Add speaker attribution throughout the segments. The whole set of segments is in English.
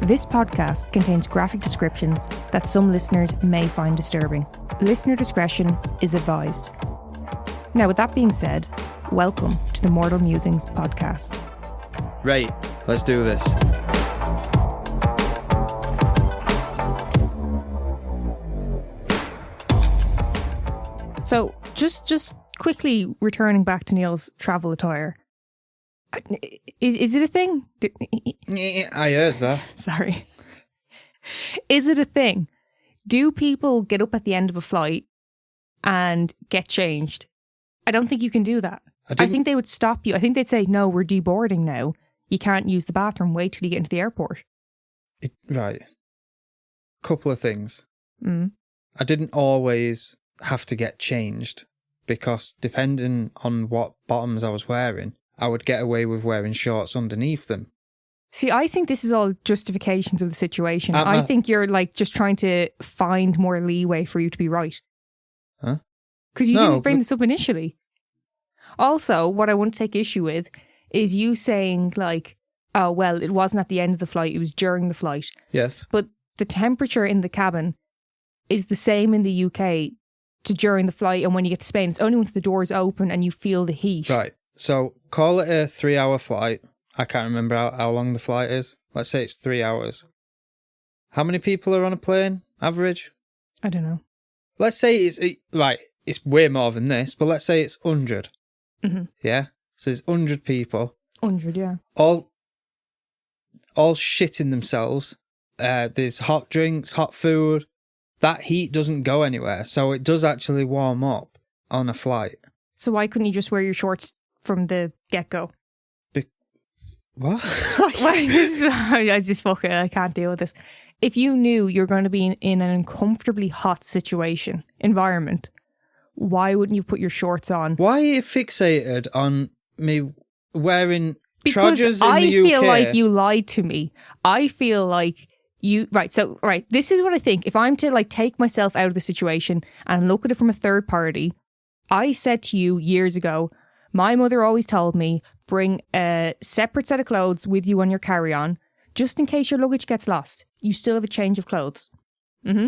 Speaker 1: This podcast contains graphic descriptions that some listeners may find disturbing. Listener discretion is advised. Now, with that being said, welcome to the Mortal Musings podcast.
Speaker 2: Right, let's do this.
Speaker 1: So, just quickly returning back to Neil's travel attire. Is it a thing?
Speaker 2: I heard that.
Speaker 1: Sorry. Is it a thing? Do people get up at the end of a flight and get changed? I don't think you can do that. I think they would stop you. I think they'd say, no, we're deboarding now. You can't use the bathroom. Wait till you get into the airport.
Speaker 2: Right. Couple of things.
Speaker 1: Mm.
Speaker 2: I didn't always have to get changed because depending on what bottoms I was wearing, I would get away with wearing shorts underneath them.
Speaker 1: See, I think this is all justifications of the situation. I think you're like just trying to find more leeway for you to be right.
Speaker 2: Huh?
Speaker 1: Because you didn't bring this up initially. Also, what I want to take issue with is you saying like, oh, well, it wasn't at the end of the flight, it was during the flight.
Speaker 2: Yes.
Speaker 1: But the temperature in the cabin is the same in the UK to during the flight and when you get to Spain. It's only once the doors open and you feel the heat.
Speaker 2: Right. So call it a 3-hour flight. I can't remember how long the flight is. Let's say it's 3 hours. How many people are on a plane, average?
Speaker 1: I don't know.
Speaker 2: Let's say it's way more than this, but let's say it's 100.
Speaker 1: Mm-hmm.
Speaker 2: Yeah? So there's 100 people.
Speaker 1: 100, yeah.
Speaker 2: All shitting themselves. There's hot drinks, hot food. That heat doesn't go anywhere, so it does actually warm up on a flight.
Speaker 1: So why couldn't you just wear your shorts from the get-go?
Speaker 2: What?
Speaker 1: I can't deal with this. If you knew you're going to be in an uncomfortably hot environment, why wouldn't you put your shorts on?
Speaker 2: Why are you fixated on me wearing trousers in the UK?
Speaker 1: Because I feel like you lied to me. I feel like you... Right, this is what I think. If I'm to like take myself out of the situation and look at it from a third party, I said to you years ago, my mother always told me, bring a separate set of clothes with you on your carry-on, just in case your luggage gets lost. You still have a change of clothes. Mm-hmm.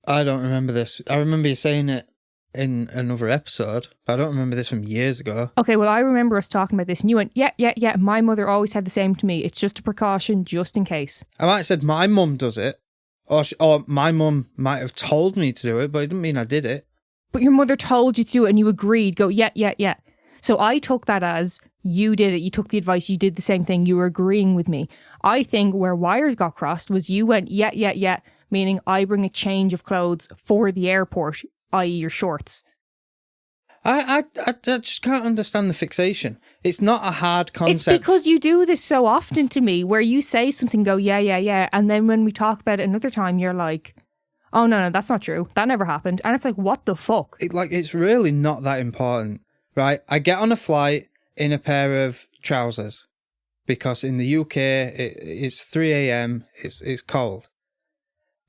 Speaker 2: I don't remember this. I remember you saying it in another episode, but I don't remember this from years ago.
Speaker 1: Okay, well, I remember us talking about this, and you went, yeah, my mother always said the same to me. It's just a precaution, just in case.
Speaker 2: I might have said my mum does it, or my mum might have told me to do it, but it didn't mean I did it.
Speaker 1: But your mother told you to do it, and you agreed, go, yeah. So I took that as you did it. You took the advice. You did the same thing. You were agreeing with me. I think where wires got crossed was you went, yeah, meaning I bring a change of clothes for the airport, i.e. your shorts.
Speaker 2: I just can't understand the fixation. It's not a hard concept.
Speaker 1: It's because you do this so often to me where you say something, go, yeah. And then when we talk about it another time, you're like, oh, no, that's not true. That never happened. And it's like, what the fuck?
Speaker 2: It's really not that important. Right, I get on a flight in a pair of trousers because in the UK it's 3 a.m. It's cold.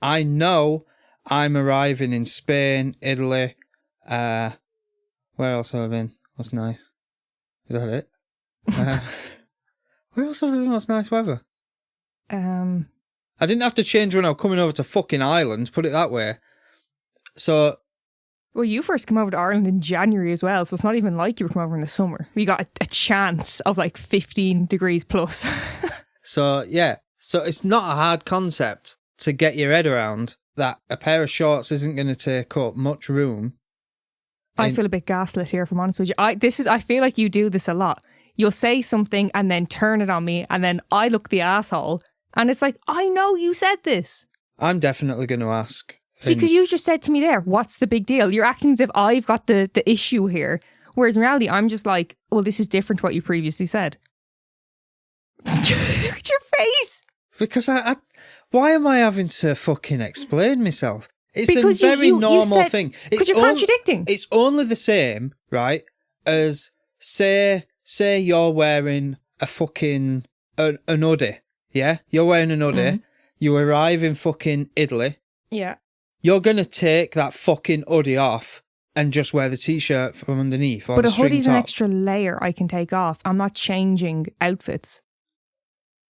Speaker 2: I know I'm arriving in Spain, Italy. Where else have I been? What's nice? Is that it? Where else have I been? What's nice weather? I didn't have to change when I was coming over to fucking Ireland. Put it that way. So.
Speaker 1: Well, you first came over to Ireland in January as well, so it's not even like you were coming over in the summer. We got a chance of like 15 degrees plus.
Speaker 2: So, yeah. So it's not a hard concept to get your head around that a pair of shorts isn't going to take up much room.
Speaker 1: I feel a bit gaslit here, if I'm honest with you. I feel like you do this a lot. You'll say something and then turn it on me, and then I look the asshole, and it's like, I know you said this.
Speaker 2: I'm definitely going to ask.
Speaker 1: See, because you just said to me there, what's the big deal? You're acting as if I've got the issue here. Whereas in reality, I'm just like, well, this is different to what you previously said. Look at your face.
Speaker 2: Because why am I having to fucking explain myself? It's
Speaker 1: because
Speaker 2: a very normal thing.
Speaker 1: Because you're contradicting.
Speaker 2: It's only the same, right, as say you're wearing a fucking, an hoodie, yeah? You're wearing an hoodie. Mm-hmm. You arrive in fucking Italy.
Speaker 1: Yeah.
Speaker 2: You're going to take that fucking hoodie off and just wear the t-shirt from underneath. Or
Speaker 1: but
Speaker 2: the
Speaker 1: a hoodie's
Speaker 2: top.
Speaker 1: an extra layer I can take off. I'm not changing outfits.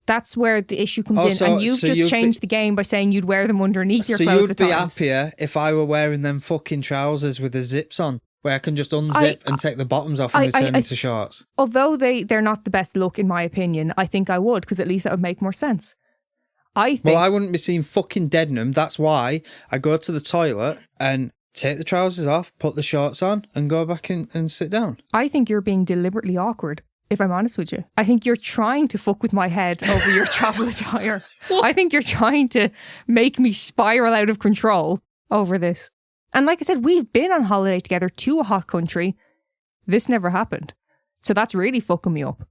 Speaker 1: That's where the issue comes
Speaker 2: Oh,
Speaker 1: in. And you've just changed the game by saying you'd wear them underneath your
Speaker 2: So
Speaker 1: clothes
Speaker 2: you'd
Speaker 1: at
Speaker 2: be
Speaker 1: times.
Speaker 2: happier if I were wearing them fucking trousers with the zips on, where I can just unzip and take the bottoms off and they turn into shorts.
Speaker 1: Although they're not the best look, in my opinion, I think I would, because at least that would make more sense.
Speaker 2: Well, I wouldn't be seeing fucking dead in them. That's why I go to the toilet and take the trousers off, put the shorts on, and go back and sit down.
Speaker 1: I think you're being deliberately awkward, if I'm honest with you. I think you're trying to fuck with my head over your travel attire. I think you're trying to make me spiral out of control over this. And like I said, we've been on holiday together to a hot country. This never happened. So that's really fucking me up.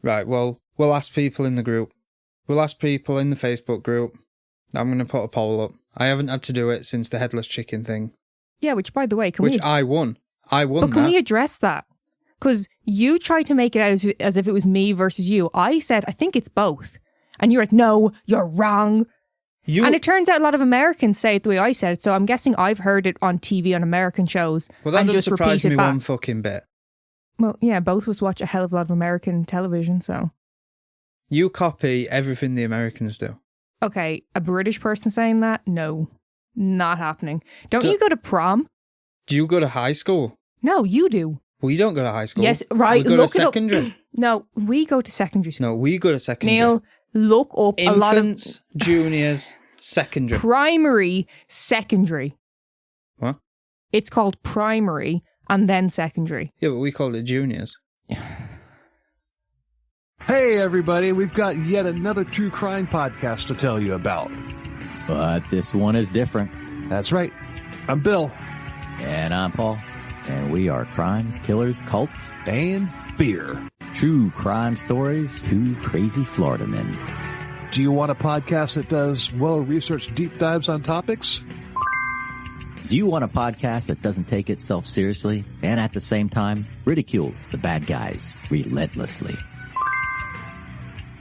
Speaker 2: Right, well, we'll ask people in the group. We'll ask people in the Facebook group. I'm going to put a poll up. I haven't had to do it since the headless chicken thing.
Speaker 1: Yeah, which, by the way,
Speaker 2: I won.
Speaker 1: But can we address that? Because you tried to make it out as if it was me versus you. I said, I think it's both. And you're like, no, you're wrong. And it turns out a lot of Americans say it the way I said it. So I'm guessing I've heard it on TV on American shows.
Speaker 2: Well, that
Speaker 1: and
Speaker 2: doesn't
Speaker 1: just
Speaker 2: surprise me
Speaker 1: back.
Speaker 2: one fucking bit.
Speaker 1: Well, yeah, both of us watch a hell of a lot of American television, so.
Speaker 2: You copy everything the Americans do.
Speaker 1: Okay, a British person saying that? No, not happening. Don't you go to prom?
Speaker 2: Do you go to high school?
Speaker 1: No, you do.
Speaker 2: We don't go to high school.
Speaker 1: Yes, right.
Speaker 2: We go to secondary.
Speaker 1: No, we go to secondary school.
Speaker 2: No, we go to secondary.
Speaker 1: Neil, look up
Speaker 2: Infants,
Speaker 1: a lot of...
Speaker 2: juniors, secondary.
Speaker 1: Primary, secondary.
Speaker 2: What?
Speaker 1: It's called primary and then secondary.
Speaker 2: Yeah, but we call it juniors.
Speaker 3: Hey everybody, we've got yet another true crime podcast to tell you about.
Speaker 4: But this one is different.
Speaker 3: That's right. I'm Bill.
Speaker 4: And I'm Paul. And we are Crimes, Killers, Cults,
Speaker 3: and Beer.
Speaker 4: True crime stories, two crazy Florida men.
Speaker 3: Do you want a podcast that does well-researched deep dives on topics?
Speaker 4: Do you want a podcast that doesn't take itself seriously and at the same time ridicules the bad guys relentlessly?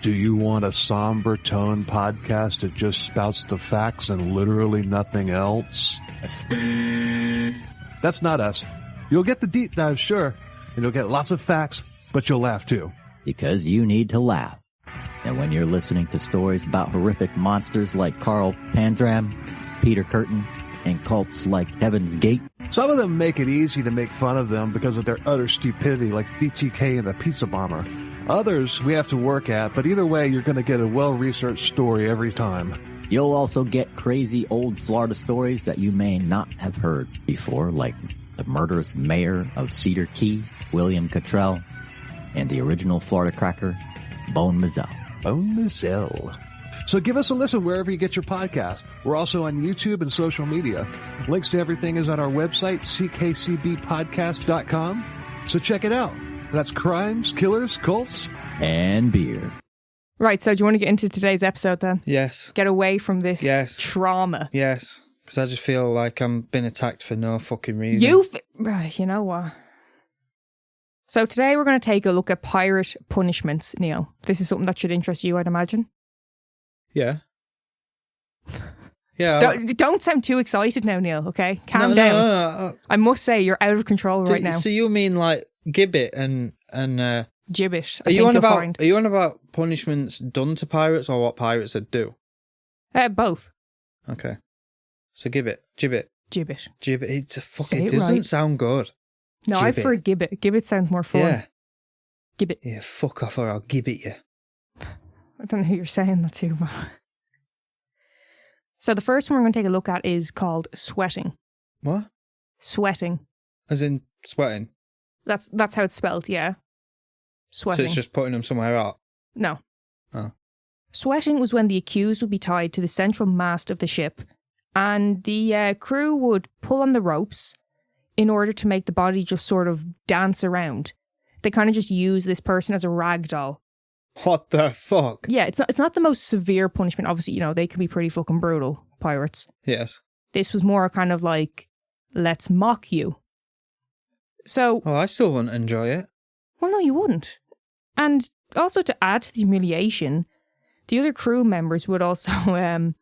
Speaker 3: Do you want a somber tone podcast that just spouts the facts and literally nothing else? That's not us. You'll get the deep dive, sure, and you'll get lots of facts, but you'll laugh too.
Speaker 4: Because you need to laugh. And when you're listening to stories about horrific monsters like Carl Pandram, Peter Curtin, and cults like Heaven's Gate,
Speaker 3: some of them make it easy to make fun of them because of their utter stupidity, like BTK and the Pizza Bomber. Others we have to work at, but either way, you're going to get a well-researched story every time.
Speaker 4: You'll also get crazy old Florida stories that you may not have heard before, like the murderous mayor of Cedar Key, William Cottrell, and the original Florida cracker, Bone Mazzell.
Speaker 3: Bone Mazzell. So give us a listen wherever you get your podcast. We're also on YouTube and social media. Links to everything is on our website, ckcbpodcast.com. So check it out. That's Crimes, Killers, Cults,
Speaker 4: and Beer.
Speaker 1: Right, so do you want to get into today's episode then?
Speaker 2: Yes.
Speaker 1: Get away from this
Speaker 2: Yes.
Speaker 1: trauma.
Speaker 2: Yes. Because I just feel like I'm being attacked for no fucking reason.
Speaker 1: You know what? So today we're going to take a look at pirate punishments, Neil. This is something that should interest you, I'd imagine.
Speaker 2: Yeah. Yeah.
Speaker 1: Don't sound too excited now, Neil, okay? Calm
Speaker 2: No.
Speaker 1: down. I must say, you're out of control right now.
Speaker 2: So you mean like gibbet and
Speaker 1: Gibbet.
Speaker 2: Are you on about punishments done to pirates or what pirates would do?
Speaker 1: Both.
Speaker 2: Okay. So gibbet.
Speaker 1: Gibbet.
Speaker 2: It
Speaker 1: Say it
Speaker 2: doesn't
Speaker 1: right.
Speaker 2: sound good.
Speaker 1: No, I prefer gibbet. Gibbet sounds more fun.
Speaker 2: Yeah.
Speaker 1: Gibbet.
Speaker 2: Yeah, fuck off or I'll gibbet you.
Speaker 1: I don't know who you're saying that to, but... So the first one we're going to take a look at is called sweating.
Speaker 2: What?
Speaker 1: Sweating.
Speaker 2: As in sweating?
Speaker 1: That's how it's spelled, yeah. Sweating.
Speaker 2: So it's just putting them somewhere out?
Speaker 1: No.
Speaker 2: Oh.
Speaker 1: Sweating was when the accused would be tied to the central mast of the ship and the crew would pull on the ropes in order to make the body just sort of dance around. They kind of just use this person as a rag doll.
Speaker 2: What the fuck?
Speaker 1: Yeah, it's not the most severe punishment. Obviously, you know, they can be pretty fucking brutal, pirates.
Speaker 2: Yes.
Speaker 1: This was more kind of like, let's mock you. So...
Speaker 2: Oh, I still wouldn't enjoy it.
Speaker 1: Well, no, you wouldn't. And also to add to the humiliation, the other crew members would also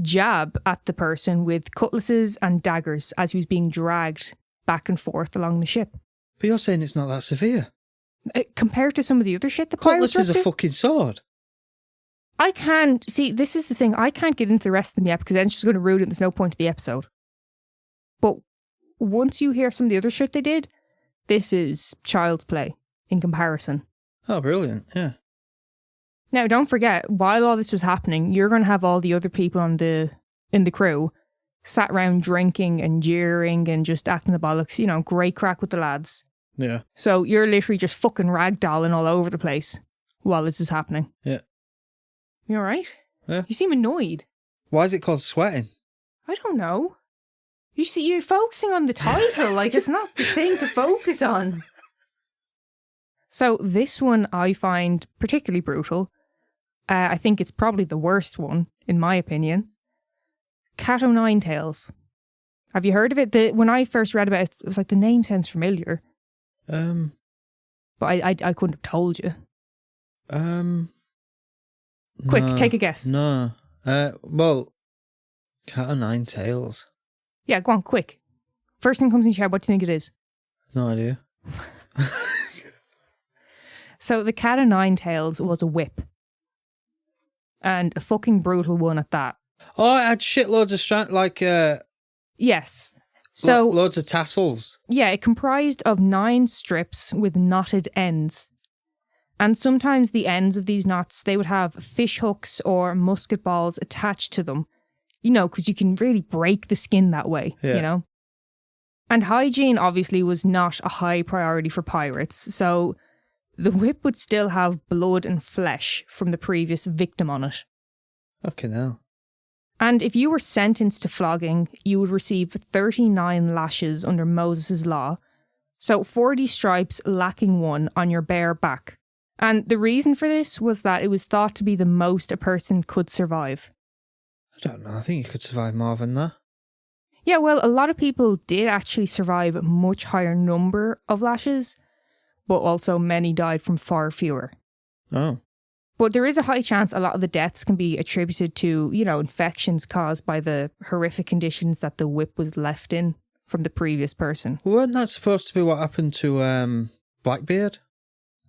Speaker 1: jab at the person with cutlasses and daggers as he was being dragged back and forth along the ship.
Speaker 2: But you're saying it's not that severe.
Speaker 1: Compared to some of the other shit the pirates
Speaker 2: Cutlass is
Speaker 1: up
Speaker 2: a
Speaker 1: to?
Speaker 2: fucking sword.
Speaker 1: I can't see. This is the thing. I can't get into the rest of them yet because then it's just going to ruin it. There's no point to the episode. But once you hear some of the other shit they did, this is child's play in comparison.
Speaker 2: Oh, brilliant. Yeah.
Speaker 1: Now, don't forget, while all this was happening, you're going to have all the other people in the crew sat around drinking and jeering and just acting the bollocks. You know, great crack with the lads.
Speaker 2: Yeah.
Speaker 1: So you're literally just fucking ragdolling all over the place while this is happening.
Speaker 2: Yeah.
Speaker 1: You all right?
Speaker 2: Yeah.
Speaker 1: You seem annoyed.
Speaker 2: Why is it called sweating?
Speaker 1: I don't know. You see, you're focusing on the title, like it's not the thing to focus on. So this one I find particularly brutal. I think it's probably the worst one, in my opinion. Cat o' Nine Tails. Have you heard of it? When I first read about it, it was like the name sounds familiar. But I couldn't have told you. Quick,
Speaker 2: no,
Speaker 1: take a guess.
Speaker 2: No. Well, Cat o' Nine Tails.
Speaker 1: Yeah, go on, quick. First thing comes in your head, what do you think it is?
Speaker 2: No idea.
Speaker 1: So the Cat o' Nine Tails was a whip. And a fucking brutal one at that.
Speaker 2: Oh, it had shitloads of
Speaker 1: Yes. So
Speaker 2: loads of tassels.
Speaker 1: yeah, it comprised of 9 strips with knotted ends. And sometimes the ends of these knots, they would have fish hooks or musket balls attached to them. You know, because you can really break the skin that way,
Speaker 2: Yeah.
Speaker 1: you know? And hygiene obviously was not a high priority for pirates, so the whip would still have blood and flesh from the previous victim on it.
Speaker 2: Fucking hell.
Speaker 1: And if you were sentenced to flogging, you would receive 39 lashes under Moses' law. So 40 stripes lacking one on your bare back. And the reason for this was that it was thought to be the most a person could survive.
Speaker 2: I don't know. I think you could survive more than that.
Speaker 1: Yeah, well, a lot of people did actually survive a much higher number of lashes, but also many died from far fewer.
Speaker 2: Oh.
Speaker 1: But there is a high chance a lot of the deaths can be attributed to, you know, infections caused by the horrific conditions that the whip was left in from the previous person.
Speaker 2: Weren't that supposed to be what happened to Blackbeard?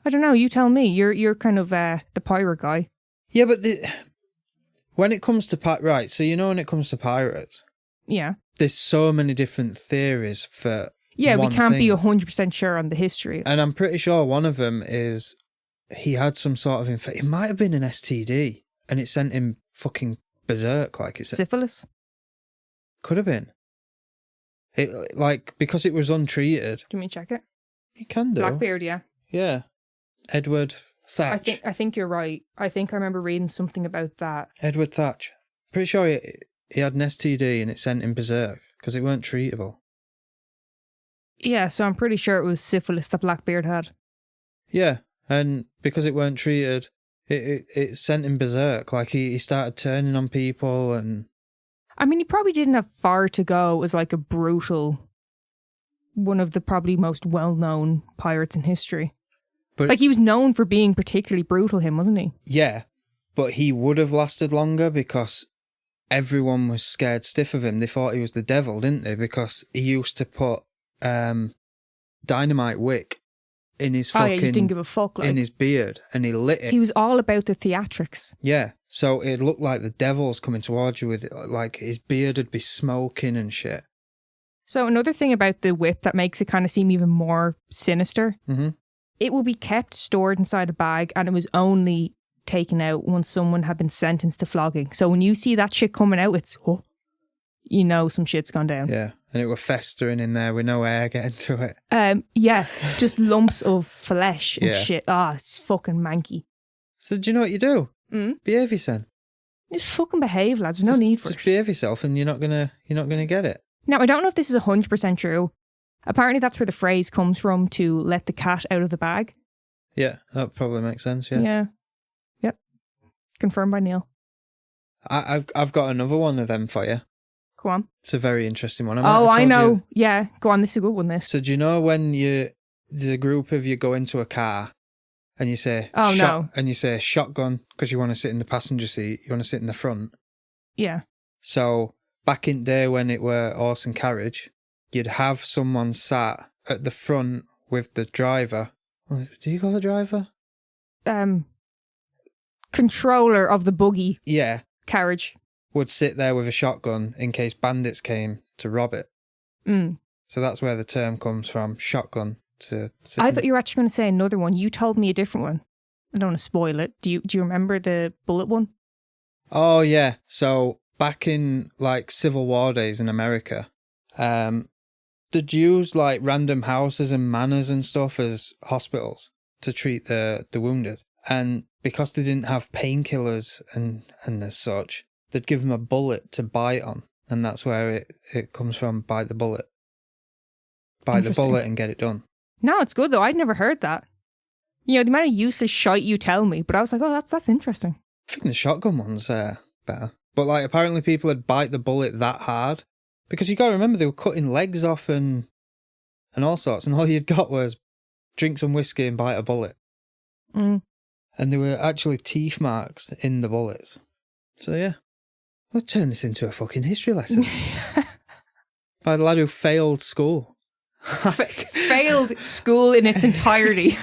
Speaker 1: I don't know, you tell me. You're kind of the pirate guy.
Speaker 2: Yeah, but when it comes to right, so you know when it comes to pirates,
Speaker 1: Yeah.
Speaker 2: there's so many different theories for
Speaker 1: Yeah,
Speaker 2: one
Speaker 1: we can't
Speaker 2: thing.
Speaker 1: be 100% sure on the history.
Speaker 2: And I'm pretty sure one of them is he had some sort of infection. It might have been an STD, and it sent him fucking berserk. Like it's
Speaker 1: Syphilis?
Speaker 2: could have been. It like because it was untreated.
Speaker 1: Do you want me to check it?
Speaker 2: You can do.
Speaker 1: Blackbeard, yeah.
Speaker 2: Yeah, Edward Thatch.
Speaker 1: I think you're right. I think I remember reading something about that.
Speaker 2: Edward Thatch. Pretty sure he had an STD and it sent him berserk because it weren't treatable.
Speaker 1: Yeah, so I'm pretty sure it was syphilis that Blackbeard had.
Speaker 2: Yeah, and because it weren't treated, it sent him berserk. Like he started turning on people and...
Speaker 1: I mean, he probably didn't have far to go as like a brutal, one of the probably most well-known pirates in history.
Speaker 2: But
Speaker 1: Like he was known for being particularly brutal, him, wasn't he?
Speaker 2: yeah, but he would have lasted longer because everyone was scared stiff of him. They thought he was the devil, didn't they? Because he used to put dynamite wick in his
Speaker 1: Oh
Speaker 2: fucking...
Speaker 1: yeah, he just didn't give a fuck. Like
Speaker 2: in his beard, and he lit it.
Speaker 1: he was all about the theatrics.
Speaker 2: Yeah, so it looked like the devil's coming towards you with it. Like his beard would be smoking and shit.
Speaker 1: So another thing about the whip that makes it kind of seem even more sinister,
Speaker 2: Mm-hmm.
Speaker 1: it will be kept stored inside a bag, and it was only taken out once someone had been sentenced to flogging. So when you see that shit coming out, it's, oh, you know some shit's gone down.
Speaker 2: Yeah, and it was festering in there with no air getting to it.
Speaker 1: Yeah, just lumps of flesh and
Speaker 2: Yeah.
Speaker 1: shit. Ah, it's fucking manky.
Speaker 2: So do you know what you do?
Speaker 1: Mm.
Speaker 2: Behave yourself.
Speaker 1: Just fucking behave, lads. There's no need for
Speaker 2: Just
Speaker 1: it.
Speaker 2: behave yourself, and you're not gonna get it.
Speaker 1: Now, I don't know if this is 100% true. Apparently, that's where the phrase comes from, to let the cat out of the bag.
Speaker 2: Yeah, that probably makes sense. Yeah.
Speaker 1: Yep. Confirmed by Neil.
Speaker 2: I've got another one of them for you.
Speaker 1: Go on.
Speaker 2: It's a very interesting one. might
Speaker 1: Oh,
Speaker 2: have
Speaker 1: I
Speaker 2: told
Speaker 1: know.
Speaker 2: you-
Speaker 1: Yeah, go on. This is a good one, this.
Speaker 2: So do you know when there's a group of you go into a car and you say
Speaker 1: Oh, no.
Speaker 2: and you say shotgun because you want to sit in the passenger seat, you want to sit in the front.
Speaker 1: Yeah.
Speaker 2: So back in the day when it were horse and carriage, you'd have someone sat at the front with the driver. Do you call the driver?
Speaker 1: controller of the buggy
Speaker 2: Yeah,
Speaker 1: carriage.
Speaker 2: would sit there with a shotgun in case bandits came to rob it.
Speaker 1: Mm.
Speaker 2: So that's where the term comes from, shotgun.
Speaker 1: I thought you were actually going to say another one. You told me a different one. I don't want to spoil it. Do you remember the bullet one?
Speaker 2: Oh, yeah. So back in like Civil War days in America, they'd use like random houses and manors and stuff as hospitals to treat the wounded. And because they didn't have painkillers and as such, they'd give them a bullet to bite on. And that's where it comes from, bite the bullet. Bite the
Speaker 1: Interesting.
Speaker 2: bullet and get it done.
Speaker 1: No, it's good though. I'd never heard that. You know, the amount of useless shite you tell me, but I was like, oh, that's interesting.
Speaker 2: I think the shotgun one's better. But like apparently people would bite the bullet that hard. Because you got to remember they were cutting legs off and all sorts. And all you'd got was drink some whiskey and bite a bullet.
Speaker 1: Mm.
Speaker 2: And there were actually teeth marks in the bullets. So yeah, we'll turn this into a fucking history lesson. By the lad who failed school.
Speaker 1: Failed school in its entirety.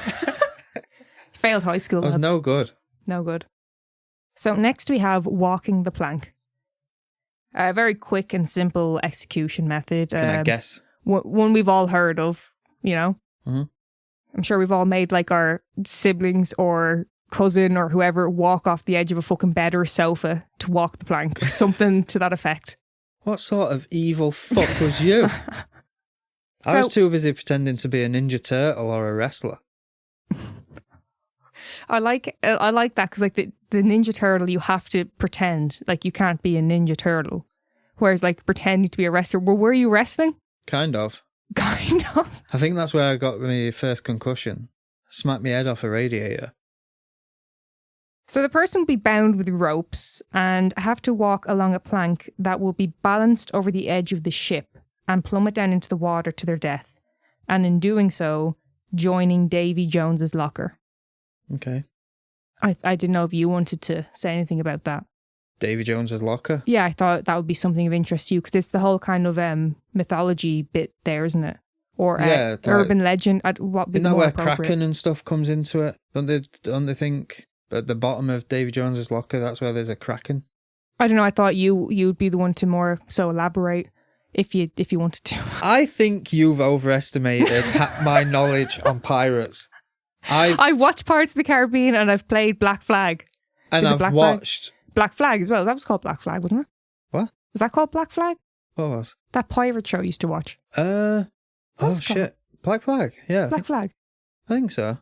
Speaker 1: Failed high school.
Speaker 2: That was
Speaker 1: lads.
Speaker 2: no good.
Speaker 1: No good. So next we have walking the plank. A very quick and simple execution method.
Speaker 2: Can I guess?
Speaker 1: One we've all heard of, you know.
Speaker 2: Mm-hmm.
Speaker 1: I'm sure we've all made like our siblings or cousin or whoever walk off the edge of a fucking bed or a sofa to walk the plank or something to that effect.
Speaker 2: What sort of evil fuck was you? I was too busy pretending to be a Ninja Turtle or a wrestler.
Speaker 1: I like that because like the Ninja Turtle, you have to pretend like you can't be a Ninja Turtle, whereas like pretending to be a wrestler. Well, were you wrestling?
Speaker 2: Kind of.
Speaker 1: Kind of.
Speaker 2: I think that's where I got my first concussion. Smacked my head off a radiator.
Speaker 1: So the person will be bound with ropes and have to walk along a plank that will be balanced over the edge of the ship and plummet down into the water to their death. And in doing so, joining Davy Jones's locker.
Speaker 2: Okay.
Speaker 1: I didn't know if you wanted to say anything about that.
Speaker 2: Davy Jones's locker?
Speaker 1: Yeah, I thought that would be something of interest to you because it's the whole kind of mythology bit there, isn't it? Or
Speaker 2: Yeah, like-
Speaker 1: urban legend. What would be
Speaker 2: Isn't that
Speaker 1: more
Speaker 2: where
Speaker 1: appropriate?
Speaker 2: Kraken and stuff comes into it? Don't they think at the bottom of Davy Jones's locker, that's where there's a Kraken?
Speaker 1: I don't know. I thought you'd be the one to more so elaborate if you wanted to.
Speaker 2: I think you've overestimated my knowledge on pirates.
Speaker 1: I've watched Pirates of the Caribbean and I've played Black Flag.
Speaker 2: And
Speaker 1: Is it
Speaker 2: I've
Speaker 1: Black Flag?
Speaker 2: watched...
Speaker 1: Black Flag as well. That was called Black Flag, wasn't it?
Speaker 2: What?
Speaker 1: Was that called Black Flag?
Speaker 2: What was?
Speaker 1: That pirate show I used to watch.
Speaker 2: Oh
Speaker 1: What's it called?
Speaker 2: shit. Black Flag, yeah.
Speaker 1: Black Flag.
Speaker 2: I think so.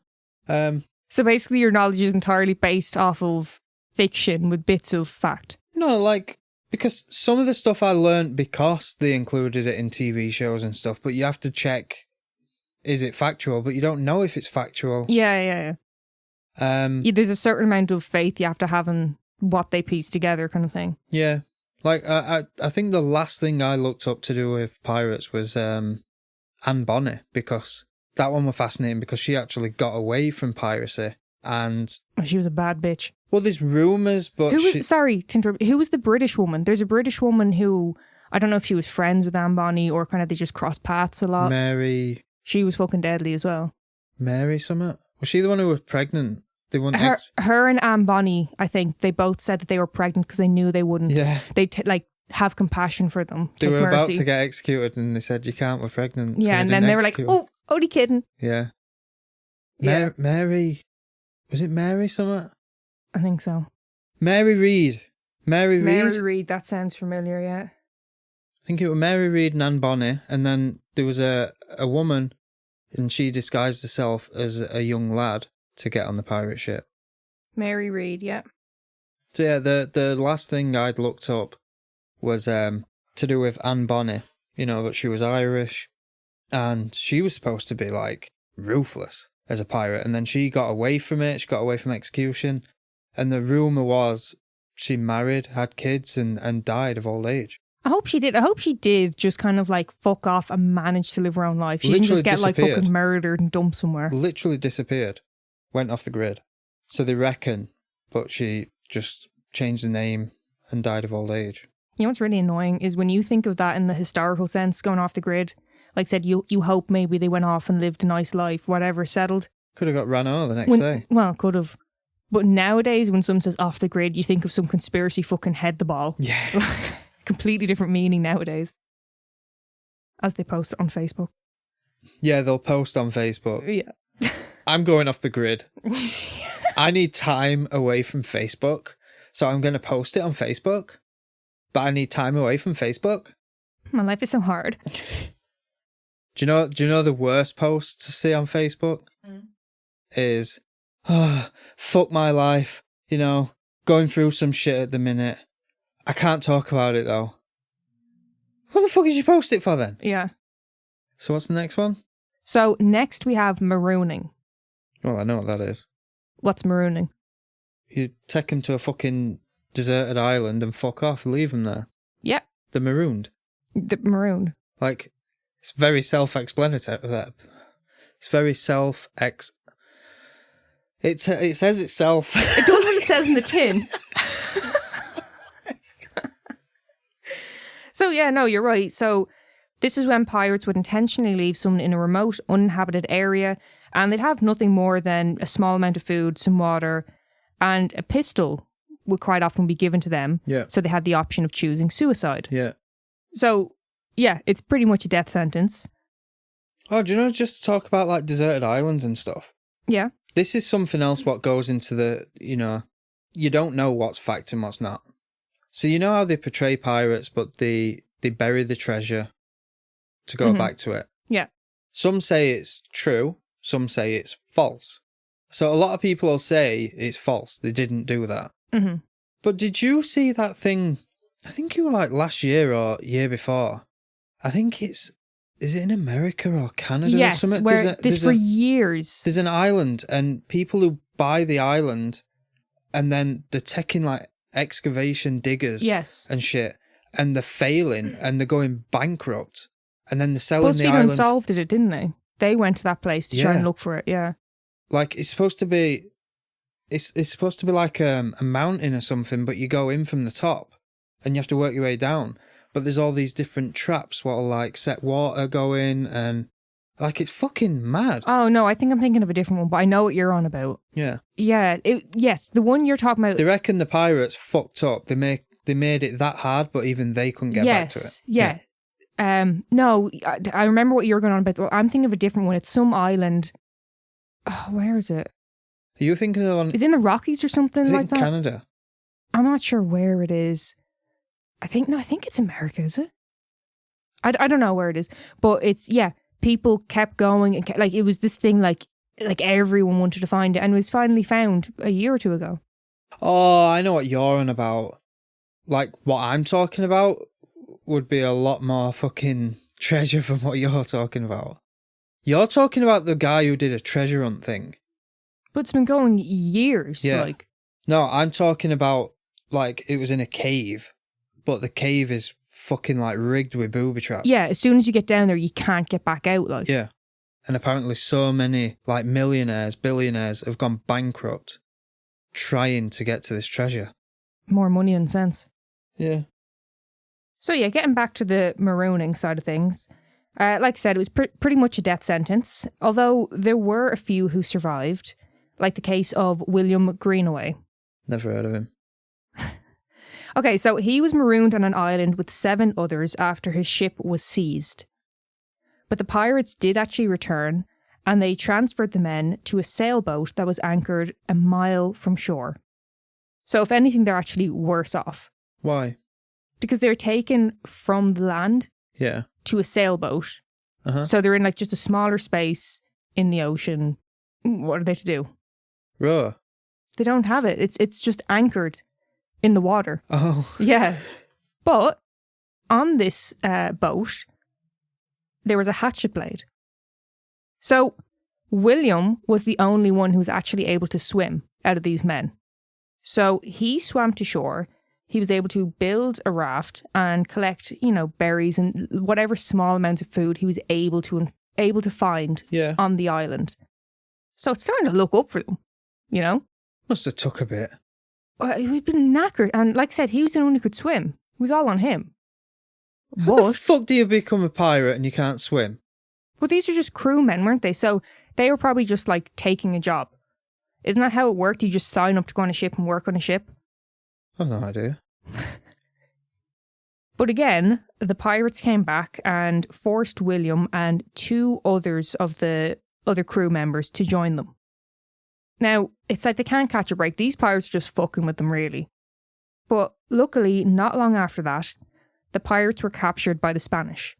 Speaker 1: So basically your knowledge is entirely based off of fiction with bits of fact.
Speaker 2: No, like, because some of the stuff I learned because they included it in TV shows and stuff, but you have to check, is it factual? But you don't know if it's factual.
Speaker 1: Yeah. There's a certain amount of faith you have to have in what they piece together kind of thing.
Speaker 2: Yeah. Like, I think the last thing I looked up to do with pirates was Anne Bonny, because that one was fascinating because she actually got away from piracy. And,
Speaker 1: She was a bad bitch.
Speaker 2: well, there's rumours, but
Speaker 1: Sorry to interrupt. Who was the British woman? There's a British woman who, I don't know if she was friends with Anne Bonny or kind of they just crossed paths a lot.
Speaker 2: Mary
Speaker 1: She was fucking deadly as well.
Speaker 2: something? Was she the one who was pregnant? They wouldn't
Speaker 1: Her and Anne Bonny, I think, they both said that they were pregnant because they knew they wouldn't.
Speaker 2: Yeah.
Speaker 1: They'd have compassion for them.
Speaker 2: They
Speaker 1: take
Speaker 2: were about
Speaker 1: mercy.
Speaker 2: to get executed and they said, you can't, we're pregnant. So
Speaker 1: Yeah, and then
Speaker 2: didn't
Speaker 1: they were like,
Speaker 2: execute 'em.
Speaker 1: oh, only kidding.
Speaker 2: Yeah.
Speaker 1: Yeah.
Speaker 2: Mary, was it Mary something?
Speaker 1: I think so.
Speaker 2: Mary Read. Mary
Speaker 1: Read, that sounds familiar, yeah.
Speaker 2: I think it was Mary Read and Anne Bonny, and then there was a woman, and she disguised herself as a young lad to get on the pirate ship.
Speaker 1: Mary Read, yeah.
Speaker 2: So yeah, the last thing I'd looked up was to do with Anne Bonny. You know, that she was Irish, and she was supposed to be like ruthless as a pirate, and then she got away from it. She got away from execution, and the rumor was she married, had kids, and died of old age.
Speaker 1: I hope she did. I hope she did just kind of like fuck off and manage to live her own life. She didn't
Speaker 2: Literally
Speaker 1: just get like
Speaker 2: disappeared.
Speaker 1: fucking murdered and dumped somewhere.
Speaker 2: Literally disappeared, went off the grid. So they reckon, but she just changed the name and died of old age.
Speaker 1: You know what's really annoying is when you think of that in the historical sense, going off the grid. Like I said, you hope maybe they went off and lived a nice life, whatever, settled.
Speaker 2: Could have got ran over the next day.
Speaker 1: Well, could have. But nowadays, when someone says off the grid, you think of some conspiracy fucking head the ball.
Speaker 2: Yeah.
Speaker 1: Completely different meaning nowadays. As they post it on Facebook.
Speaker 2: Yeah, they'll post on Facebook.
Speaker 1: Yeah.
Speaker 2: I'm going off the grid. I need time away from Facebook, so I'm going to post it on Facebook. But I need time away from Facebook.
Speaker 1: My life is so hard.
Speaker 2: Do you know the worst post to see on Facebook? Is, oh, fuck my life, you know, going through some shit at the minute. I can't talk about it though. What the fuck did you post it for then?
Speaker 1: Yeah.
Speaker 2: So what's the next one?
Speaker 1: So next we have marooning.
Speaker 2: Well, I know what that is.
Speaker 1: What's marooning?
Speaker 2: You take them to a fucking deserted island and fuck off, leave them there.
Speaker 1: Yeah.
Speaker 2: They're marooned.
Speaker 1: The maroon.
Speaker 2: Like, it's very self-explanatory. It's very It says itself.
Speaker 1: It does what it says in the tin. So yeah, no, you're right. So this is when pirates would intentionally leave someone in a remote, uninhabited area, and they'd have nothing more than a small amount of food, some water, and a pistol would quite often be given to them.
Speaker 2: Yeah.
Speaker 1: So they had the option of choosing suicide.
Speaker 2: Yeah.
Speaker 1: So yeah, it's pretty much a death sentence.
Speaker 2: Oh, do you know, just to talk about like deserted islands and stuff?
Speaker 1: Yeah.
Speaker 2: This is something else what goes into the, you know, you don't know what's fact and what's not. So you know how they portray pirates, but they bury the treasure to go back to it.
Speaker 1: Yeah.
Speaker 2: Some say it's true, some say it's false. So a lot of people will say it's false, they didn't do that.
Speaker 1: Mm-hmm.
Speaker 2: But did you see that thing, I think it was like last year or year before, I think is it in America or Canada
Speaker 1: Yes,
Speaker 2: or something?
Speaker 1: where this for years.
Speaker 2: There's an island and people who buy the island and then they're taking like excavation diggers
Speaker 1: Yes.
Speaker 2: and shit and they're failing and they're going bankrupt and then they're selling the
Speaker 1: BuzzFeed
Speaker 2: island.
Speaker 1: Unsolved did it, didn't they? They went to that place to try
Speaker 2: Yeah.
Speaker 1: and look for it, yeah.
Speaker 2: Like it's supposed to be, it's supposed to be like a mountain or something, but you go in from the top and you have to work your way down. But there's all these different traps what'll like set water going and like it's fucking mad.
Speaker 1: Oh no, I think I'm thinking of a different one, but I know what you're on about.
Speaker 2: Yeah.
Speaker 1: Yeah, yes, the one you're talking about.
Speaker 2: They reckon the pirates fucked up. They made it that hard, but even they couldn't get back to it.
Speaker 1: Yeah. No, I remember what you're going on about. I'm thinking of a different one. It's some island. Oh, where is it?
Speaker 2: Are you thinking of one?
Speaker 1: Is it in the Rockies or something
Speaker 2: Is it
Speaker 1: like
Speaker 2: in
Speaker 1: that?
Speaker 2: Canada?
Speaker 1: I'm not sure where it is. I think it's America, is it? I don't know where it is, but it's, yeah, people kept going and like it was this thing like everyone wanted to find it and it was finally found a year or two ago.
Speaker 2: Oh, I know what you're on about. Like what I'm talking about would be a lot more fucking treasure from what you're talking about. You're talking about the guy who did a treasure hunt thing.
Speaker 1: But it's been going years.
Speaker 2: Yeah.
Speaker 1: Like,
Speaker 2: No, I'm talking about like it was in a cave, but the cave is fucking like rigged with booby traps.
Speaker 1: yeah, as soon as you get down there, you can't get back out. Like,
Speaker 2: Yeah. And apparently so many like millionaires, billionaires have gone bankrupt trying to get to this treasure.
Speaker 1: more money and sense.
Speaker 2: Yeah.
Speaker 1: So yeah, getting back to the marooning side of things. Like I said, it was pretty much a death sentence, although there were a few who survived, like the case of William Greenaway.
Speaker 2: Never heard of him.
Speaker 1: Okay, so he was marooned on an island with 7 others after his ship was seized. But the pirates did actually return, and they transferred the men to a sailboat that was anchored a mile from shore. So if anything, they're actually worse off,
Speaker 2: Why?
Speaker 1: because they're taken from the land
Speaker 2: Yeah.
Speaker 1: to a sailboat.
Speaker 2: Uh-huh.
Speaker 1: So they're in like just a smaller space in the ocean. What are they to do?
Speaker 2: Raw.
Speaker 1: They don't have it. It's just anchored in the water.
Speaker 2: Oh.
Speaker 1: Yeah. But on this boat, there was a hatchet blade. So William was the only one who was actually able to swim out of these men. So he swam to shore. He was able to build a raft and collect, berries and whatever small amount of food he was able to find
Speaker 2: Yeah.
Speaker 1: on the island. So it's starting to look up for them,
Speaker 2: Must have took a bit.
Speaker 1: He'd been knackered. And like I said, he was the one who could swim. It was all on him.
Speaker 2: How the
Speaker 1: But,
Speaker 2: fuck do you become a pirate and you can't swim?
Speaker 1: these are just crewmen, weren't they? So they were probably just like taking a job. Isn't that how it worked? You just sign up to go on a ship and work on a ship?
Speaker 2: I've no idea.
Speaker 1: But again, the pirates came back and forced William and 2 others of the other crew members to join them. Now, it's like they can't catch a break. These pirates are just fucking with them, really. But luckily, not long after that, the pirates were captured by the Spanish.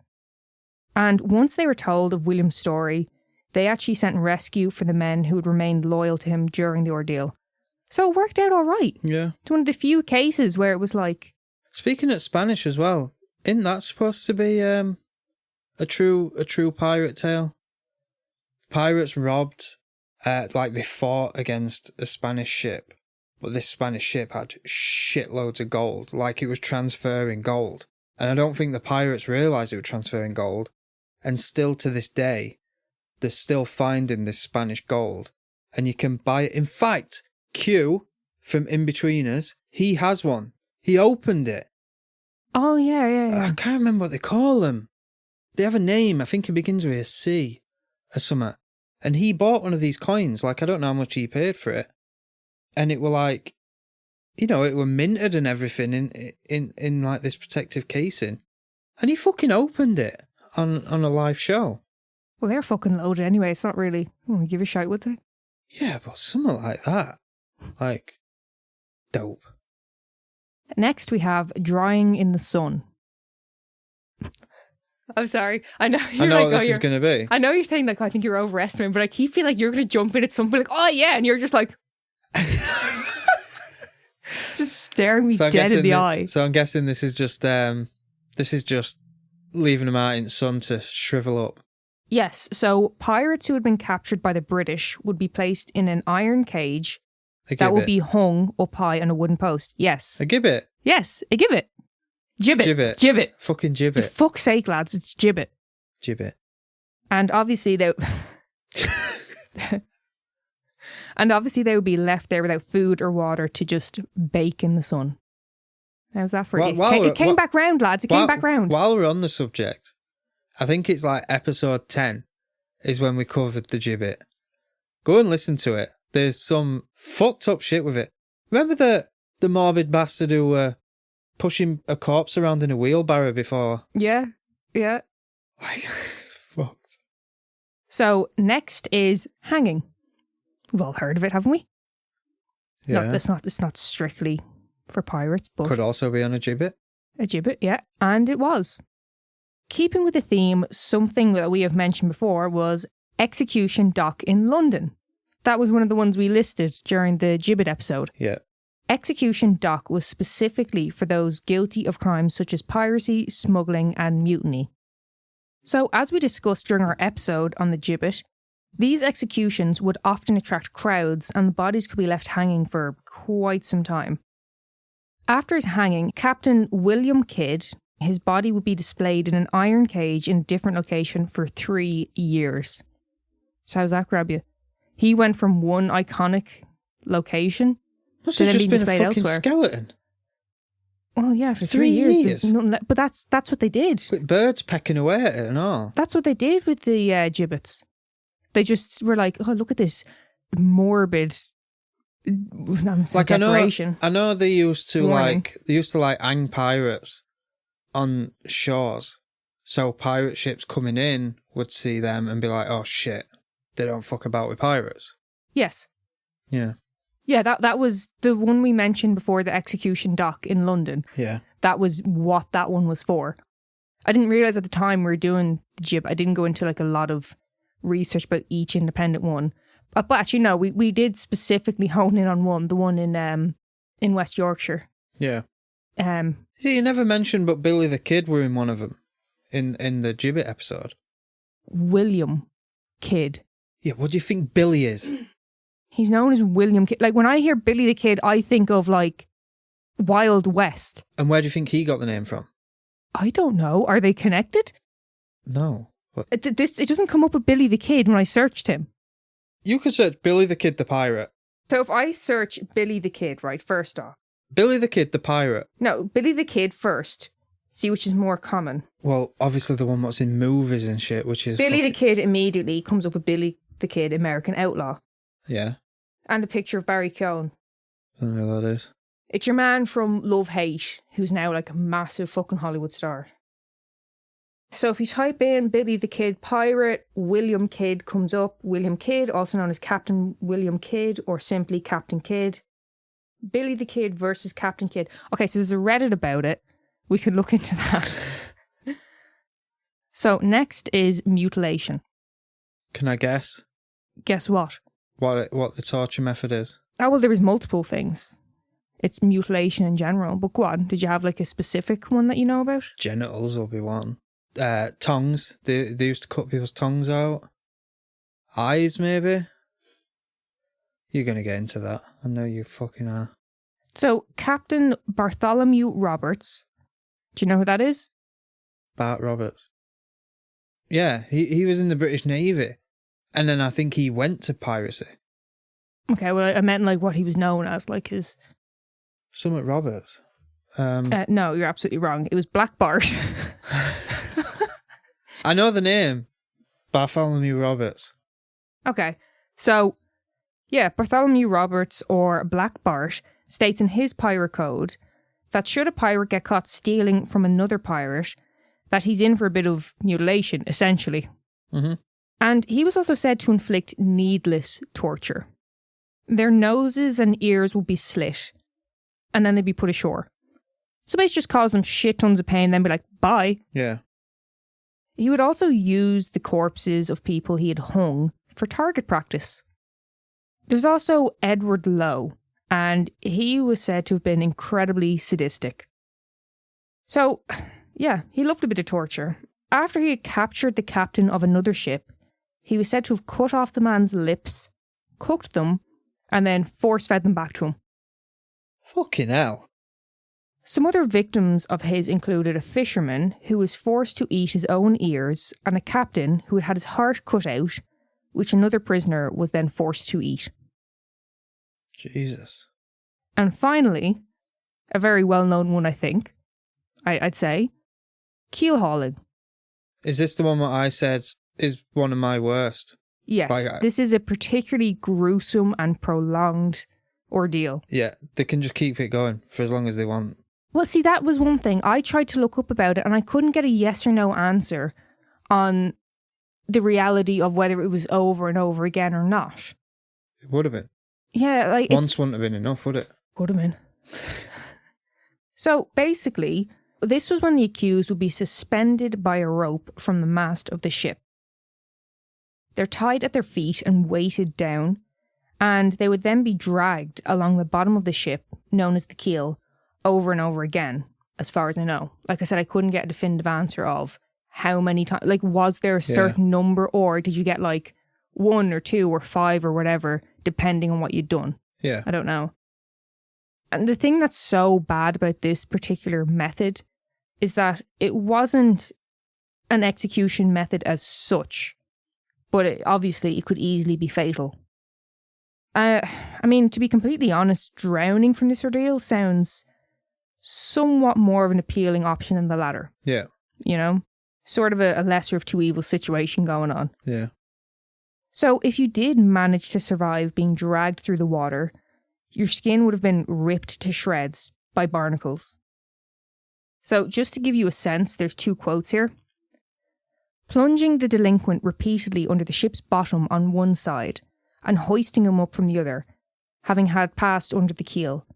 Speaker 1: And once they were told of William's story, they actually sent rescue for the men who had remained loyal to him during the ordeal. So it worked out all right.
Speaker 2: Yeah.
Speaker 1: It's one of the few cases where it was like...
Speaker 2: Speaking of Spanish as well, isn't that supposed to be a true pirate tale? Pirates robbed, like they fought against a Spanish ship, but this Spanish ship had shitloads of gold, like it was transferring gold. And I don't think the pirates realised it was transferring gold. And still to this day, they're still finding this Spanish gold. And you can buy it. In fact, Q from In-Betweeners, he has one. He opened it.
Speaker 1: Oh, yeah.
Speaker 2: I can't remember what they call them. They have a name. I think it begins with a C or something. And he bought one of these coins. Like, I don't know how much he paid for it. And it were like, you know, it were minted and everything in like this protective casing. And he fucking opened it on a live show.
Speaker 1: Well, they're fucking loaded anyway. It's not really... give a shout, would they?
Speaker 2: Yeah, but something like that. Like, dope.
Speaker 1: Next, we have drying in the sun. I'm sorry. I know you're
Speaker 2: I know
Speaker 1: like,
Speaker 2: what this is going to be.
Speaker 1: I know you're saying like, I think you're overestimating, but I keep feeling like you're going to jump in at something like, oh yeah, and you're just like, just staring me dead in the eye.
Speaker 2: So I'm guessing this is just leaving them out in the sun to shrivel up.
Speaker 1: Yes. So pirates who had been captured by the British would be placed in an iron cage that would be hung up high on a wooden post. Yes.
Speaker 2: A gibbet.
Speaker 1: Yes, a gibbet. Gibbet.
Speaker 2: Fucking
Speaker 1: For
Speaker 2: gibbet.
Speaker 1: fuck's sake, lads, it's gibbet.
Speaker 2: Gibbet.
Speaker 1: And obviously they would be left there without food or water to just bake in the sun. How's that for you? It came back round, lads. It came back round.
Speaker 2: While we're on the subject, I think it's like episode 10 is when we covered the gibbet. Go and listen to it. There's some fucked up shit with it. Remember the morbid bastard who were pushing a corpse around in a wheelbarrow before?
Speaker 1: Yeah.
Speaker 2: Like, it's fucked.
Speaker 1: So next is hanging. We've all heard of it, haven't we?
Speaker 2: Yeah.
Speaker 1: No, it's not strictly for pirates, but
Speaker 2: Could also be on a gibbet.
Speaker 1: a gibbet, yeah. And it was. Keeping with the theme, something that we have mentioned before was Execution Dock in London. That was one of the ones we listed during the gibbet episode.
Speaker 2: Yeah.
Speaker 1: Execution Dock was specifically for those guilty of crimes such as piracy, smuggling, and mutiny. So, as we discussed during our episode on the gibbet, these executions would often attract crowds and the bodies could be left hanging for quite some time. After his hanging, Captain William Kidd, his body would be displayed in an iron cage in a different location for 3 years. So, how's that grab you? He went from one iconic location
Speaker 2: Must
Speaker 1: to
Speaker 2: have
Speaker 1: then
Speaker 2: just
Speaker 1: being
Speaker 2: been a
Speaker 1: displayed
Speaker 2: fucking
Speaker 1: elsewhere.
Speaker 2: skeleton.
Speaker 1: Well, yeah, for
Speaker 2: 3
Speaker 1: 3 years.
Speaker 2: years?
Speaker 1: there's nothing but that's what they did.
Speaker 2: With birds pecking away at it and all.
Speaker 1: That's what they did with the gibbets. They just were like, oh, look at this morbid
Speaker 2: Like
Speaker 1: decoration.
Speaker 2: I know they used to
Speaker 1: Warning.
Speaker 2: hang pirates on shores. So pirate ships coming in would see them and be like, oh shit, they don't fuck about with pirates.
Speaker 1: Yes.
Speaker 2: Yeah.
Speaker 1: Yeah, that was the one we mentioned before, the Execution Dock in London.
Speaker 2: Yeah.
Speaker 1: That was what that one was for. I didn't realise at the time we were doing the gibbet. I didn't go into like a lot of research about each independent one. But actually, no, we did specifically hone in on one, the one in West Yorkshire.
Speaker 2: Yeah.
Speaker 1: Yeah,
Speaker 2: You never mentioned, but Billy the Kid were in one of them in the gibbet episode.
Speaker 1: William Kidd.
Speaker 2: Yeah, what do you think Billy is?
Speaker 1: He's known as William Kidd. Like when I hear Billy the Kid, I think of like Wild West.
Speaker 2: And where do you think he got the name from?
Speaker 1: I don't know. Are they connected?
Speaker 2: No. But
Speaker 1: It doesn't come up with Billy the Kid when I searched him.
Speaker 2: you could search Billy the Kid the Pirate.
Speaker 1: So if I search Billy the Kid, right, first off.
Speaker 2: Billy the Kid the Pirate.
Speaker 1: No, Billy the Kid first. See which is more common.
Speaker 2: Well, obviously the one that's in movies and shit, which is...
Speaker 1: Billy the Kid immediately comes up with Billy the Kid, American Outlaw.
Speaker 2: Yeah.
Speaker 1: And a picture of Barry Keoghan.
Speaker 2: I don't know who that is.
Speaker 1: It's your man from Love Hate, who's now like a massive fucking Hollywood star. So if you type in Billy the Kid Pirate, William Kidd comes up. William Kidd, also known as Captain William Kidd or simply Captain Kidd. Billy the Kid versus Captain Kidd. Okay, so there's a Reddit about it. We could look into that. So next is mutilation.
Speaker 2: Can I guess
Speaker 1: Guess what?
Speaker 2: what the torture method is?
Speaker 1: Oh, well, there was multiple things. It's mutilation in general. But go on, did you have like a specific one that you know about?
Speaker 2: Genitals will be one. Tongues. They used to cut people's tongues out. Eyes, maybe? You're going to get into that. I know you fucking are.
Speaker 1: So Captain Bartholomew Roberts, do you know who that is?
Speaker 2: Bart Roberts. Yeah, he was in the British Navy. And then I think he went to piracy.
Speaker 1: Okay, well, I meant like what he was known as, like his...
Speaker 2: Summit Roberts.
Speaker 1: No, you're absolutely wrong. It was Black Bart.
Speaker 2: I know the name. Bartholomew Roberts.
Speaker 1: Okay, so, yeah, Bartholomew Roberts, or Black Bart, states in his pirate code that should a pirate get caught stealing from another pirate, that he's in for a bit of mutilation, essentially.
Speaker 2: Mm-hmm.
Speaker 1: And he was also said to inflict needless torture. Their noses and ears would be slit, and then they'd be put ashore. So basically just cause them shit tons of pain, then be like, bye.
Speaker 2: Yeah.
Speaker 1: He would also use the corpses of people he had hung for target practice. There's also Edward Lowe, and he was said to have been incredibly sadistic. So, yeah, he loved a bit of torture. After he had captured the captain of another ship, he was said to have cut off the man's lips, cooked them, and then force-fed them back to him.
Speaker 2: Fucking hell.
Speaker 1: Some other victims of his included a fisherman who was forced to eat his own ears and a captain who had had his heart cut out, which another prisoner was then forced to eat.
Speaker 2: Jesus.
Speaker 1: And finally, a very well-known one, I think, I'd say, keel hauling.
Speaker 2: Is this the one that I said is one of my worst?
Speaker 1: Yes, this is a particularly gruesome and prolonged ordeal.
Speaker 2: Yeah, they can just keep it going for as long as they want.
Speaker 1: Well, see, that was one thing. I tried to look up about it and I couldn't get a yes or no answer on the reality of whether it was over and over again or not.
Speaker 2: It would have been.
Speaker 1: Yeah, like...
Speaker 2: Once wouldn't have been enough, would it?
Speaker 1: Would have been. So, basically, this was when the accused would be suspended by a rope from the mast of the ship. They're tied at their feet and weighted down, and they would then be dragged along the bottom of the ship, known as the keel, over and over again, as far as I know. Like I said, I couldn't get a definitive answer of how many times, like, was there a certain number, or did you get like 1 or 2 or 5 or whatever, depending on what you'd done?
Speaker 2: Yeah.
Speaker 1: I don't know. And the thing that's so bad about this particular method is that it wasn't an execution method as such, but obviously it could easily be fatal. I mean, to be completely honest, drowning from this ordeal sounds somewhat more of an appealing option than the latter.
Speaker 2: Yeah.
Speaker 1: You know? Sort of a lesser of two evils situation going on.
Speaker 2: Yeah.
Speaker 1: So if you did manage to survive being dragged through the water, your skin would have been ripped to shreds by barnacles. So just to give you a sense, there's 2 quotes here. Plunging the delinquent repeatedly under the ship's bottom on one side and hoisting him up from the other, having had passed under the keel.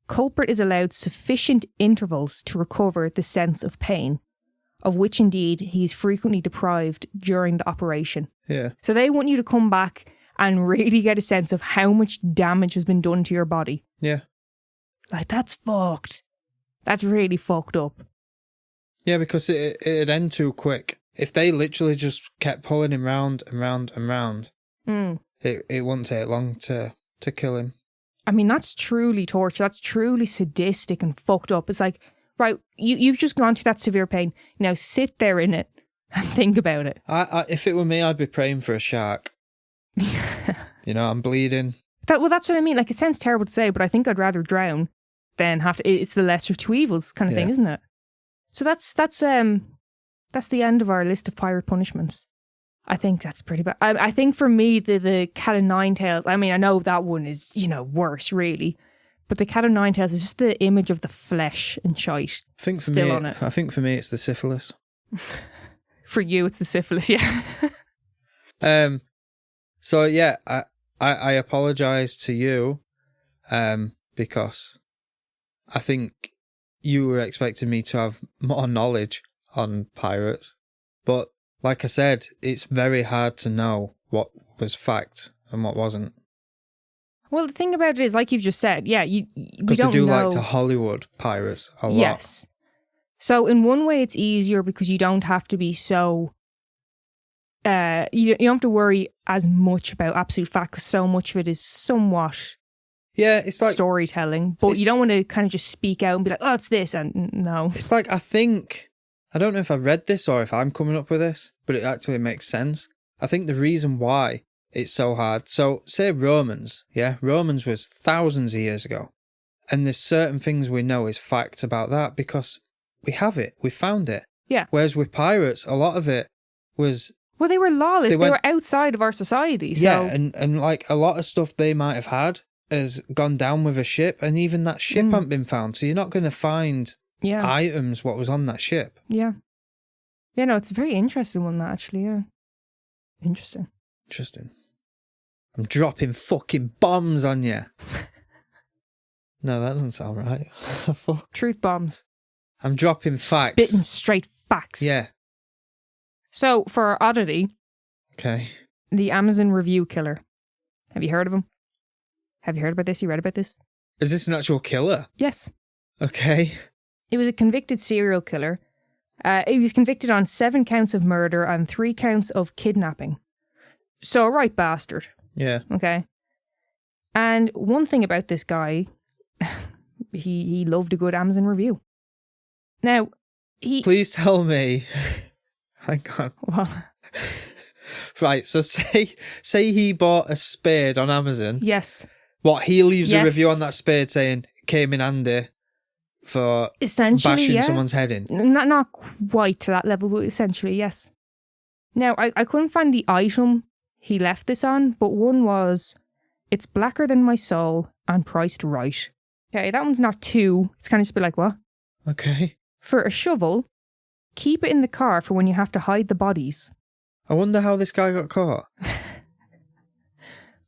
Speaker 1: Culprit is allowed sufficient intervals to recover the sense of pain, of which indeed he is frequently deprived during the operation.
Speaker 2: Yeah.
Speaker 1: So they want you to come back and really get a sense of how much damage has been done to your body.
Speaker 2: Yeah.
Speaker 1: Like, that's fucked. That's really fucked up.
Speaker 2: Yeah, because it'd end too quick. If they literally just kept pulling him round and round and round, it wouldn't take long to kill him.
Speaker 1: I mean, that's truly torture. That's truly sadistic and fucked up. It's like, right, you've just gone through that severe pain. Now sit there in it and think about it.
Speaker 2: If it were me, I'd be praying for a shark. You know, I'm bleeding.
Speaker 1: Well, that's what I mean. Like, it sounds terrible to say, but I think I'd rather drown than have to. It's the lesser of two evils kind of thing, isn't it? So that's the end of our list of pirate punishments. I think that's pretty bad. I think for me, the Cat o' Nine Tails, I mean, I know that one is, worse, really. But the Cat o' Nine Tails is just the image of the flesh and shite
Speaker 2: I think for
Speaker 1: still
Speaker 2: me,
Speaker 1: on it.
Speaker 2: I think for me, it's the syphilis.
Speaker 1: For you, it's the syphilis, yeah.
Speaker 2: So yeah, I apologize to you, because I think you were expecting me to have more knowledge on pirates, but like I said, it's very hard to know what was fact and what wasn't.
Speaker 1: Well, the thing about it is, like you've just said, yeah, we
Speaker 2: Because
Speaker 1: don't
Speaker 2: they do
Speaker 1: know.
Speaker 2: like to Hollywood pirates a lot.
Speaker 1: Yes. So in one way, it's easier because you don't have to be so. You don't have to worry as much about absolute fact because so much of it is somewhat
Speaker 2: Yeah, it's like
Speaker 1: storytelling. But you don't want to kind of just speak out and be like, "Oh, it's this," and no.
Speaker 2: it's like I don't know if I read this or if I'm coming up with this, but it actually makes sense. I think the reason why it's so hard. So say Romans, yeah, Romans was thousands of years ago, and there's certain things we know is fact about that because we have it, we found it.
Speaker 1: Yeah.
Speaker 2: Whereas with pirates, a lot of it was
Speaker 1: Well, they were lawless.
Speaker 2: They
Speaker 1: They
Speaker 2: went-
Speaker 1: were outside of our society. So
Speaker 2: yeah, and like a lot of stuff they might have had has gone down with a ship, and even that ship hasn't been found. So you're not going to find
Speaker 1: yeah,
Speaker 2: items what was on that ship.
Speaker 1: yeah. No, it's a very interesting one, that actually. Yeah, interesting.
Speaker 2: Interesting. I'm dropping fucking bombs on you. No, that doesn't sound right. Fuck.
Speaker 1: Truth bombs.
Speaker 2: I'm dropping facts.
Speaker 1: Spitting straight facts.
Speaker 2: Yeah.
Speaker 1: So for our oddity,
Speaker 2: Okay.
Speaker 1: the Amazon review killer. Have you heard of him? Have you heard about this? You read about this?
Speaker 2: Is this an actual killer?
Speaker 1: Yes.
Speaker 2: Okay.
Speaker 1: He was a convicted serial killer. He was convicted on 7 counts of murder and 3 counts of kidnapping. So a right bastard.
Speaker 2: Yeah.
Speaker 1: Okay. And one thing about this guy, he loved a good Amazon review. Now,
Speaker 2: Please tell me. Hang on.
Speaker 1: Well,
Speaker 2: Right, so say he bought a spade on Amazon.
Speaker 1: yes.
Speaker 2: What, he leaves a
Speaker 1: Yes.
Speaker 2: review on that spade saying, came in handy for
Speaker 1: Essentially,
Speaker 2: bashing
Speaker 1: yeah.
Speaker 2: someone's head in.
Speaker 1: Not quite to that level, but essentially, yes. Now, I couldn't find the item he left this on, but one was, it's blacker than my soul and priced right. Okay, that one's not too, it's kind of just be like, what?
Speaker 2: Okay.
Speaker 1: For a shovel, keep it in the car for when you have to hide the bodies.
Speaker 2: I wonder how this guy got caught.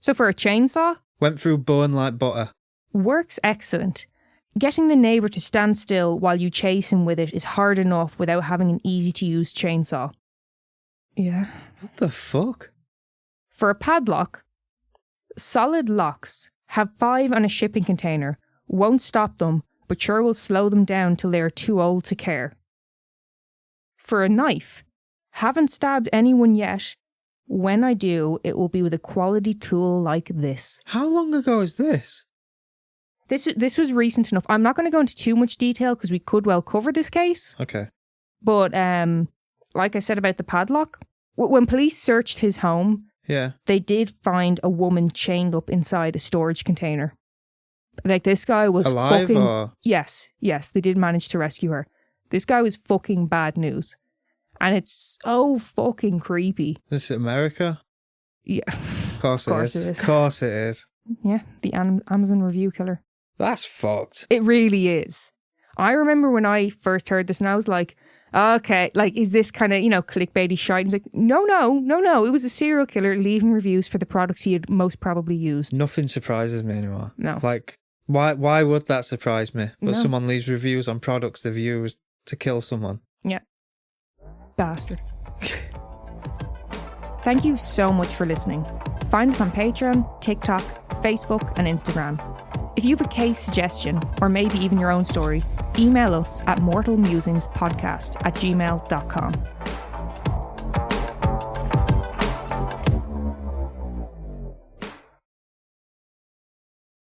Speaker 1: So for a chainsaw,
Speaker 2: Went through bone like butter.
Speaker 1: works excellent. Getting the neighbour to stand still while you chase him with it is hard enough without having an easy-to-use chainsaw. Yeah.
Speaker 2: What the fuck?
Speaker 1: For a padlock, solid locks have 5 on a shipping container, won't stop them, but sure will slow them down till they are too old to care. For a knife, haven't stabbed anyone yet. When I do, it will be with a quality tool like this.
Speaker 2: How long ago is this?
Speaker 1: This was recent enough. I'm not going to go into too much detail because we could well cover this case.
Speaker 2: Okay.
Speaker 1: But like I said about the padlock, when police searched his home,
Speaker 2: Yeah.
Speaker 1: they did find a woman chained up inside a storage container. Like, this guy was
Speaker 2: Alive
Speaker 1: fucking...
Speaker 2: or?
Speaker 1: Yes, they did manage to rescue her. This guy was fucking bad news. And it's so fucking creepy.
Speaker 2: Is it America?
Speaker 1: Yeah.
Speaker 2: Of course,
Speaker 1: Of course
Speaker 2: it is.
Speaker 1: it is.
Speaker 2: Of course it is.
Speaker 1: Yeah, the Amazon review killer.
Speaker 2: That's fucked.
Speaker 1: It really is. I remember when I first heard this and I was like, okay, like, is this kind of, clickbaity shite? And it's like, no. It was a serial killer leaving reviews for the products he had most probably used.
Speaker 2: Nothing surprises me anymore.
Speaker 1: No.
Speaker 2: Like, why would that surprise me? But
Speaker 1: No.
Speaker 2: someone leaves reviews on products they've used to kill someone.
Speaker 1: Yeah. Bastard. Thank you so much for listening. Find us on Patreon, TikTok, Facebook, and Instagram. If you have a case suggestion, or maybe even your own story, email us at mortalmusingspodcast@gmail.com.